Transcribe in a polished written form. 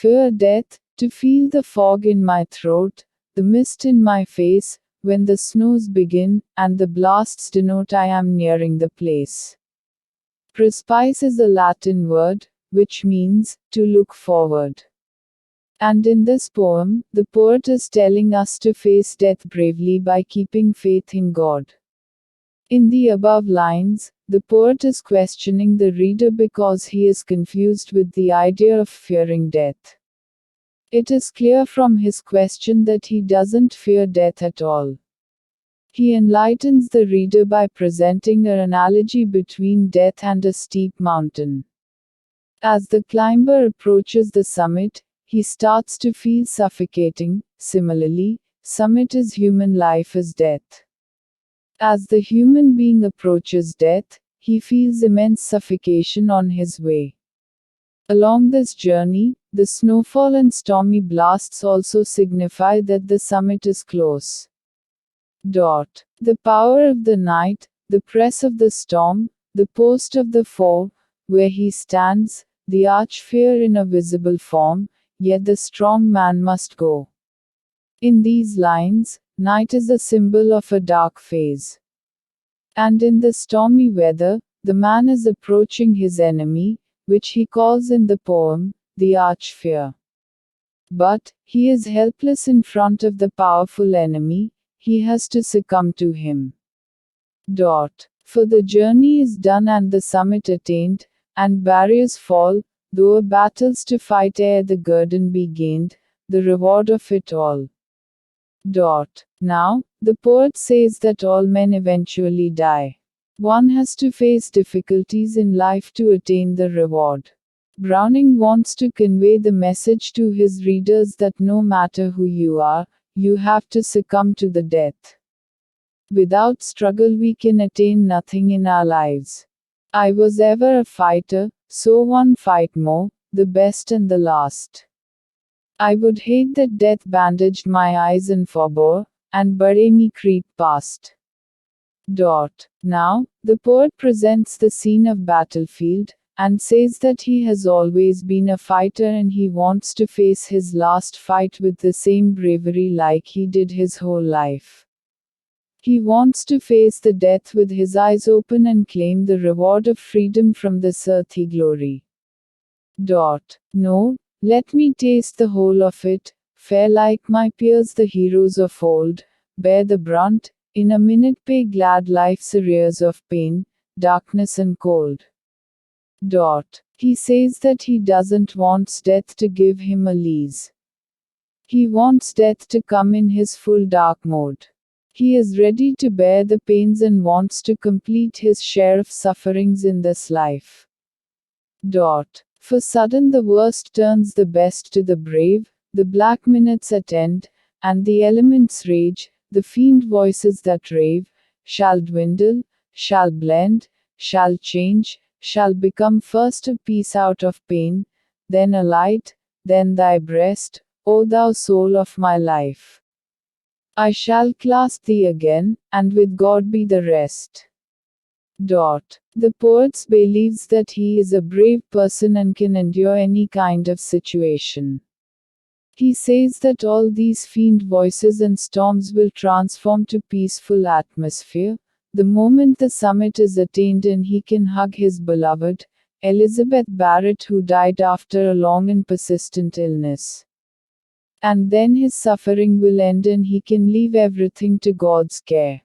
fear death, to feel the fog in my throat, the mist in my face, when the snows begin, and the blasts denote I am nearing the place. Prospice is a Latin word, which means, to look forward. And in this poem, the poet is telling us to face death bravely by keeping faith in God. In the above lines, the poet is questioning the reader because he is confused with the idea of fearing death. It is clear from his question that he doesn't fear death at all. He enlightens the reader by presenting an analogy between death and a steep mountain. As the climber approaches the summit, he starts to feel suffocating. Similarly, summit is human life is death. As the human being approaches death, he feels immense suffocation on his way. Along this journey, the snowfall and stormy blasts also signify that the summit is close. The power of the night, the press of the storm, the post of the foe, where he stands, the arch fear in a visible form, yet the strong man must go. In these lines, night is a symbol of a dark phase. And in the stormy weather, the man is approaching his enemy, which he calls in the poem, the arch fear. But, he is helpless in front of the powerful enemy, he has to succumb to him. For the journey is done and the summit attained, and barriers fall, though a battles to fight ere the guerdon be gained, the reward of it all. Now, the poet says that all men eventually die. One has to face difficulties in life to attain the reward. Browning wants to convey the message to his readers that no matter who you are, you have to succumb to the death. Without struggle we can attain nothing in our lives. I was ever a fighter, so one fight more, the best and the last. I would hate that death bandaged my eyes and forbore, and bade me creep past. Now, the poet presents the scene of battlefield, and says that he has always been a fighter and he wants to face his last fight with the same bravery like he did his whole life. He wants to face the death with his eyes open and claim the reward of freedom from this earthly glory. No, let me taste the whole of it, fare like my peers the heroes of old, bear the brunt, in a minute pay glad life's arrears of pain, darkness and cold. He says that he doesn't want death to give him a lease. He wants death to come in his full dark mode. He is ready to bear the pains and wants to complete his share of sufferings in this life. For sudden the worst turns the best to the brave, the black minutes attend, and the elements rage, the fiend voices that rave, shall dwindle, shall blend, shall change, shall become first a peace out of pain, then a light, then thy breast, O thou soul of my life. I shall clasp thee again, and with God be the rest. The poet believes that he is a brave person and can endure any kind of situation. He says that all these fiend voices and storms will transform to peaceful atmosphere, the moment the summit is attained and he can hug his beloved, Elizabeth Barrett, who died after a long and persistent illness. And then his suffering will end and he can leave everything to God's care.